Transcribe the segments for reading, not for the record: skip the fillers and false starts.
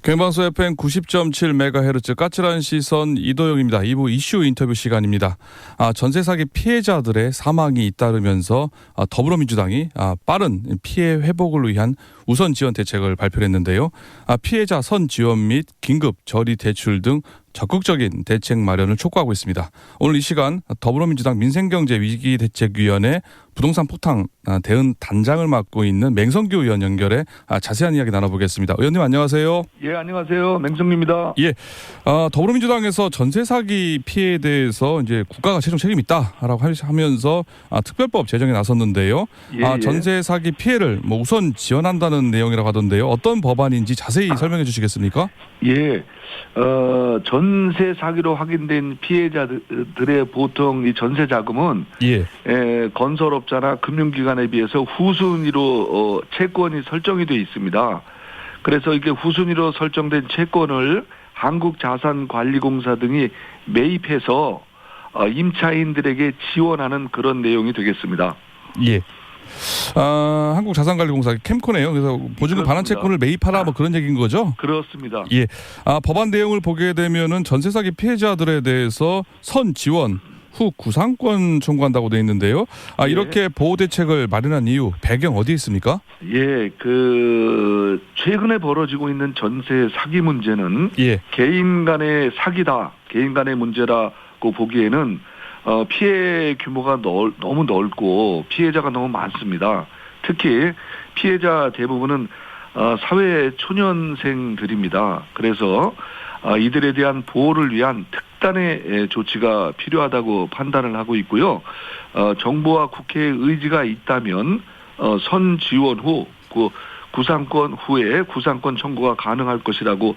경방송 FM 90.7MHz 까칠한 시선 이도영입니다. 2부 이슈 인터뷰 시간입니다. 전세 사기 피해자들의 사망이 잇따르면서 더불어민주당이 빠른 피해 회복을 위한 우선 지원 대책을 발표했는데요. 피해자 선 지원 및 긴급 저리 대출 등 적극적인 대책 마련을 촉구하고 있습니다. 오늘 이 시간 더불어민주당 민생경제위기대책위원회 부동산 폭탄 대응 단장을 맡고 있는 맹성규 의원 연결해 자세한 이야기 나눠보겠습니다. 의원님 안녕하세요. 예, 안녕하세요. 맹성규입니다. 예, 더불어민주당에서 전세 사기 피해에 대해서 이제 국가가 최종 책임 있다라고 하면서 특별법 제정에 나섰는데요. 예. 전세 사기 피해를 우선 지원한다는 내용이라고 하던데요. 어떤 법안인지 자세히 설명해 주시겠습니까? 예, 전세 사기로 확인된 피해자들의 보통 이 전세 자금은 건설업자나 금융기관에 비해서 후순위로 채권이 설정이 되어 있습니다. 그래서 이게 후순위로 설정된 채권을 한국자산관리공사 등이 매입해서 임차인들에게 지원하는 그런 내용이 되겠습니다. 예. 한국자산관리공사 캠코네요. 그래서 보증금 반환 채권을 매입하라 그런 얘기인 거죠? 그렇습니다. 예. 법안 내용을 보게 되면은 전세 사기 피해자들에 대해서 선 지원 후 구상권 청구한다고 되어 있는데요. 이렇게 보호 대책을 마련한 이유, 배경 어디에 있습니까? 예, 최근에 벌어지고 있는 전세 사기 문제는 개인 간의 사기다, 개인 간의 문제라고 보기에는 피해 규모가 너무 넓고 피해자가 너무 많습니다. 특히 피해자 대부분은 사회 초년생들입니다. 그래서 이들에 대한 보호를 위한 특단의 조치가 필요하다고 판단을 하고 있고요. 정부와 국회의 의지가 있다면 선 지원 후 구상권 후에 구상권 청구가 가능할 것이라고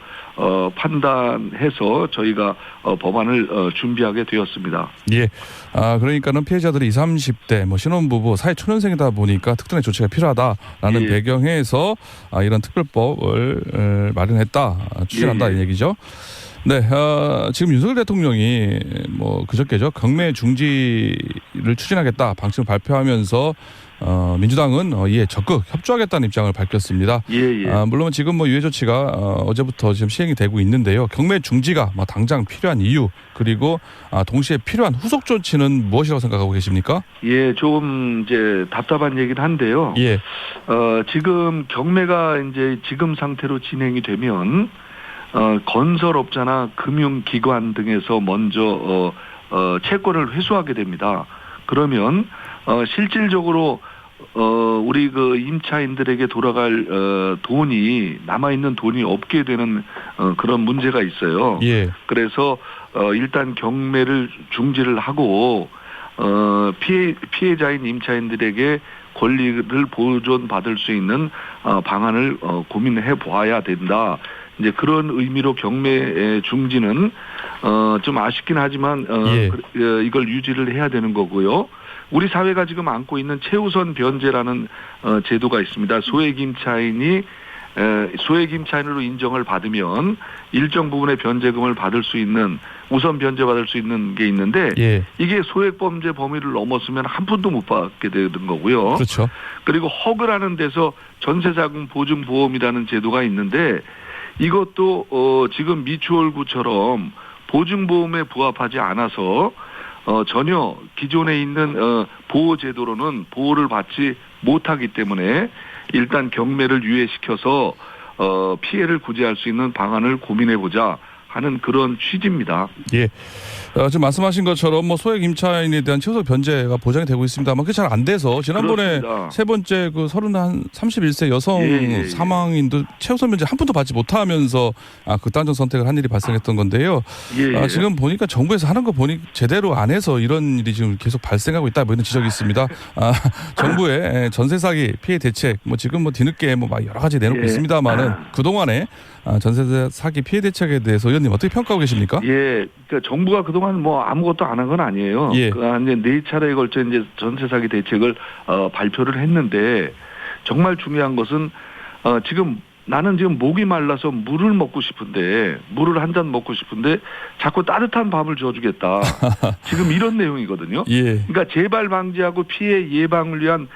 판단해서 저희가 법안을 준비하게 되었습니다. 예. 그러니까는 피해자들이 20, 30대 신혼부부 사회 초년생이다 보니까 특단의 조치가 필요하다라는 배경에서 이런 특별법을 마련했다, 추진한다 이 얘기죠. 네, 지금 윤석열 대통령이 그저께죠, 경매 중지를 추진하겠다 방침을 발표하면서 민주당은 이에 적극 협조하겠다는 입장을 밝혔습니다. 물론 지금 유예 조치가 어제부터 지금 시행이 되고 있는데요. 경매 중지가 당장 필요한 이유, 그리고 동시에 필요한 후속 조치는 무엇이라고 생각하고 계십니까? 예, 조금 이제 답답한 얘기는 한데요. 지금 경매가 이제 지금 상태로 진행이 되면 건설업자나 금융기관 등에서 먼저 채권을 회수하게 됩니다. 그러면 실질적으로 우리 임차인들에게 돌아갈 돈이, 남아있는 돈이 없게 되는 그런 문제가 있어요. 그래서 일단 경매를 중지를 하고 피해자인 임차인들에게 권리를 보존받을 수 있는 방안을 고민해 보아야 된다. 이제 그런 의미로 경매 중지는 좀 아쉽긴 하지만 이걸 유지를 해야 되는 거고요. 우리 사회가 지금 안고 있는 최우선 변제라는 제도가 있습니다. 소액 임차인으로 인정을 받으면 일정 부분의 변제금을 받을 수 있는, 우선 변제받을 수 있는 게 있는데 이게 소액 범죄 범위를 넘었으면 한 푼도 못 받게 되는 거고요. 그렇죠. 그리고 허그라는 데서 전세자금 보증보험이라는 제도가 있는데 이것도 지금 미추홀구처럼 보증보험에 부합하지 않아서 전혀 기존에 있는 보호제도로는 보호를 받지 못하기 때문에 일단 경매를 유예시켜서 피해를 구제할 수 있는 방안을 고민해보자 하는 그런 취지입니다. 예. 지금 말씀하신 것처럼 소액 임차인에 대한 최소 변제가 보장이 되고 있습니다만 그게 잘 안 돼서 지난번에 그렇습니다. 세 번째 31세 여성 사망인도 최우선 변제 한 푼도 받지 못하면서 극단적 선택을 한 일이 발생했던 건데요. 지금 보니까 정부에서 하는 거 보니 제대로 안 해서 이런 일이 지금 계속 발생하고 있다 이런 지적이 있습니다. 정부의 전세 사기 피해 대책 지금 뒤늦게 여러 가지 내놓고 있습니다만은 그동안에 전세 사기 피해 대책에 대해서 의원님 어떻게 평가하고 계십니까? 그러니까 정부가 그동안 아무것도 안 한 건 아니에요. 이제 4차례에 걸쳐 이제 전세 사기 대책을 발표를 했는데 정말 중요한 것은 나는 지금 목이 말라서 물을 한 잔 먹고 싶은데 자꾸 따뜻한 밥을 줘주겠다. 지금 이런 내용이거든요. 그러니까 재발 방지하고 피해 예방을 위한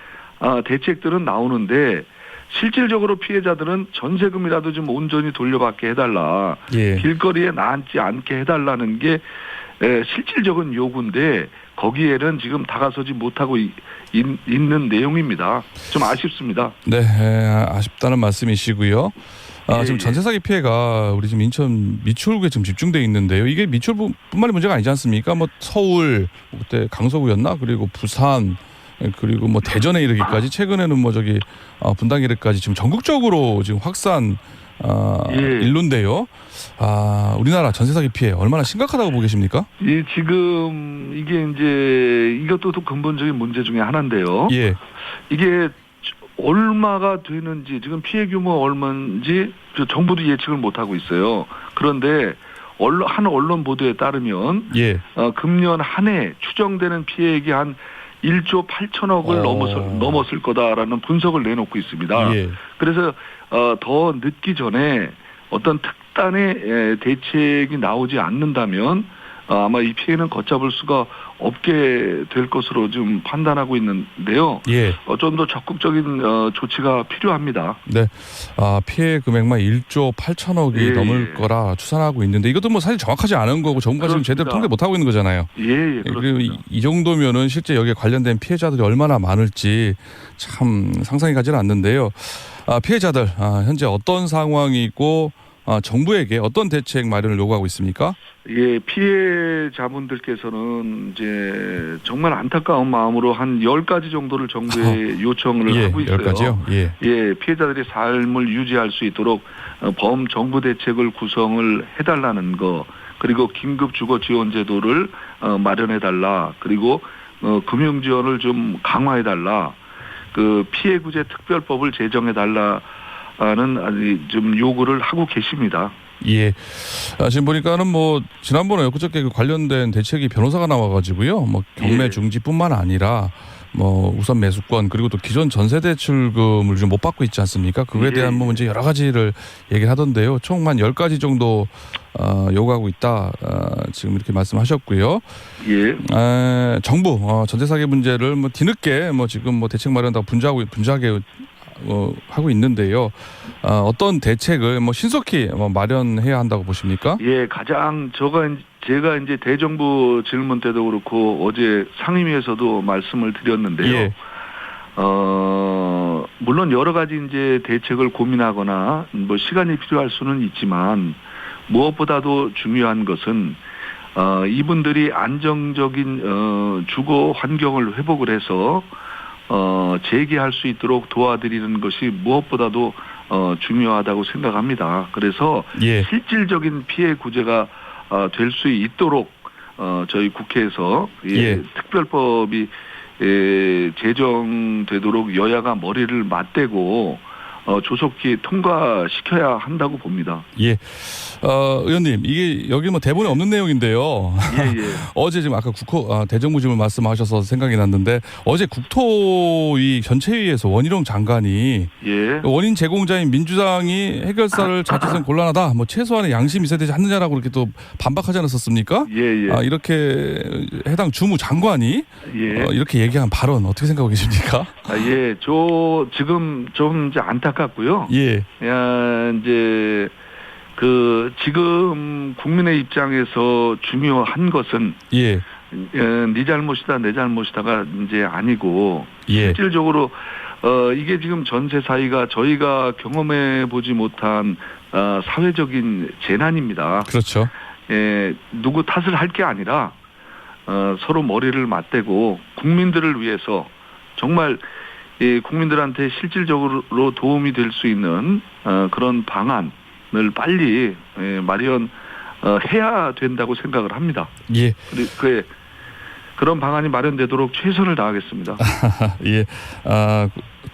대책들은 나오는데 실질적으로 피해자들은 전세금이라도 좀 온전히 돌려받게 해달라. 예. 길거리에 나앉지 않게 해달라는 게 실질적인 요구인데 거기에는 지금 다가서지 못하고 있는 내용입니다. 좀 아쉽습니다. 네, 아쉽다는 말씀이시고요. 지금 전세 사기 피해가 우리 지금 인천 미추홀구에 지금 집중돼 있는데요. 이게 미추홀뿐만이 문제가 아니지 않습니까? 뭐 서울 그때 강서구였나? 그리고 부산 그리고 뭐 대전에 이르기까지 최근에는 뭐 저기 분당 이르기까지 지금 전국적으로 지금 확산 일로인데요. 우리나라 전세 사기 피해 얼마나 심각하다고 보고 계십니까? 예, 지금 이게 이제 이것도 또 근본적인 문제 중에 하나인데요. 예. 이게 얼마가 되는지 지금 피해 규모가 얼마인지 정부도 예측을 못 하고 있어요. 그런데 한 언론 보도에 따르면 예. 금년 한 해 추정되는 피해액이 한 1조 8천억을 넘었을 거다라는 분석을 내놓고 있습니다. 예. 그래서 더 늦기 전에 어떤 특단의 대책이 나오지 않는다면 아마 이 피해는 걷잡을 수가 없게 될 것으로 좀 판단하고 있는데요. 예. 좀 더 적극적인 조치가 필요합니다. 네. 피해 금액만 1조 8천억이 넘을 거라 추산하고 있는데 이것도 뭐 사실 정확하지 않은 거고 정부가 지금 제대로 통계 못 하고 있는 거잖아요. 예, 그리고 이 정도면은 실제 여기에 관련된 피해자들이 얼마나 많을지 참 상상이 가지는 않는데요. 피해자들 현재 어떤 상황이고 정부에게 어떤 대책 마련을 요구하고 있습니까? 예, 피해자분들께서는 이제 정말 안타까운 마음으로 한 10가지 정도를 정부에 요청을 하고 있어요. 10가지요? 예. 예, 피해자들이 삶을 유지할 수 있도록 범정부 대책을 구성을 해달라는 거, 그리고 긴급 주거 지원 제도를 마련해달라, 그리고 금융 지원을 좀 강화해달라, 그 피해 구제 특별법을 제정해달라는 좀 요구를 하고 계십니다. 예. 지금 보니까는 뭐 지난번에 그저께 그 관련된 대책이 변호사가 나와가지고요. 뭐 경매 중지뿐만 아니라 뭐 우선 매수권 그리고 또 기존 전세 대출금을 좀 못 받고 있지 않습니까? 그거에 대한 뭐 문제 여러 가지를 얘기를 하던데요. 총 한 10가지 정도 요구하고 있다. 지금 이렇게 말씀하셨고요. 예. 정부 전세 사기 문제를 뭐 뒤늦게 뭐 지금 뭐 대책 마련한다고 분주하게 하고 있는데요. 어떤 대책을 뭐 신속히 마련해야 한다고 보십니까? 예, 제가 이제 대정부 질문 때도 그렇고 어제 상임위에서도 말씀을 드렸는데요. 예. 물론 여러 가지 이제 대책을 고민하거나 뭐 시간이 필요할 수는 있지만 무엇보다도 중요한 것은 이분들이 안정적인 주거 환경을 회복을 해서 재개할 수 있도록 도와드리는 것이 무엇보다도 중요하다고 생각합니다. 그래서 실질적인 피해 구제가 될 수 있도록 저희 국회에서 특별법이 제정되도록 여야가 머리를 맞대고 조속히 통과시켜야 한다고 봅니다. 예. 의원님, 이게 여기 뭐 대본에 없는 내용인데요. 예. 어제 지금 아까 대정부 질문 말씀하셔서 생각이 났는데 어제 국토위 전체회의에서 원희룡 장관이 원인 제공자인 민주당이 해결사를 자칫은 곤란하다. 뭐 최소한의 양심이 있어야 되지 않느냐라고 이렇게 또 반박하지 않았었습니까? 이렇게 해당 주무 장관이 이렇게 얘기한 발언 어떻게 생각하고 계십니까? 저 지금 좀 이제 안타깝고요. 이제 지금 국민의 입장에서 중요한 것은 네 잘못이다 내 잘못이다가 이제 아니고 실질적으로 이게 지금 전세 사기가 저희가 경험해 보지 못한 사회적인 재난입니다. 그렇죠. 누구 탓을 할 게 아니라 서로 머리를 맞대고 국민들을 위해서 정말 국민들한테 실질적으로 도움이 될 수 있는 그런 방안을 빨리 마련해야 된다고 생각을 합니다. 예. 그런 방안이 마련되도록 최선을 다하겠습니다. 예.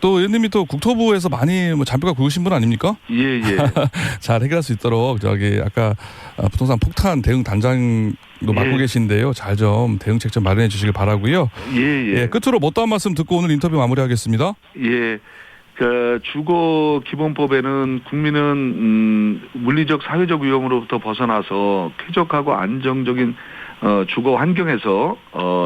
또 의원님이 또 국토부에서 많이 잔뼈가 굵으신 분 아닙니까? 잘 해결할 수 있도록 저기 아까 부동산 폭탄 대응 단장도 맡고 계신데요. 잘 좀 대응책 좀 마련해 주시길 바라고요. 끝으로 못다한 말씀 듣고 오늘 인터뷰 마무리하겠습니다. 그 주거 기본법에는 국민은 물리적 사회적 위험으로부터 벗어나서 쾌적하고 안정적인 주거 환경에서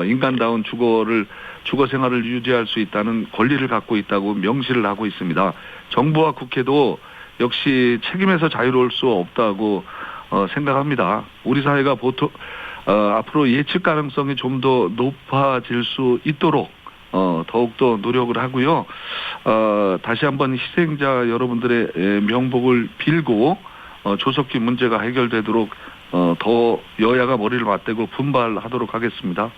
인간다운 주거를 주거 생활을 유지할 수 있다는 권리를 갖고 있다고 명시를 하고 있습니다. 정부와 국회도 역시 책임에서 자유로울 수 없다고 생각합니다. 우리 사회가 보통 앞으로 예측 가능성이 좀 더 높아질 수 있도록 더욱더 노력을 하고요. 다시 한번 희생자 여러분들의 명복을 빌고 조속히 문제가 해결되도록 더 여야가 머리를 맞대고 분발하도록 하겠습니다.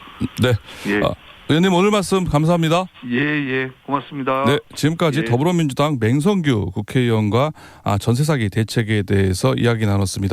네. 예. 의원님 오늘 말씀 감사합니다. 예, 고맙습니다. 네, 지금까지 예. 더불어민주당 맹성규 국회의원과 전세 사기 대책에 대해서 이야기 나눴습니다.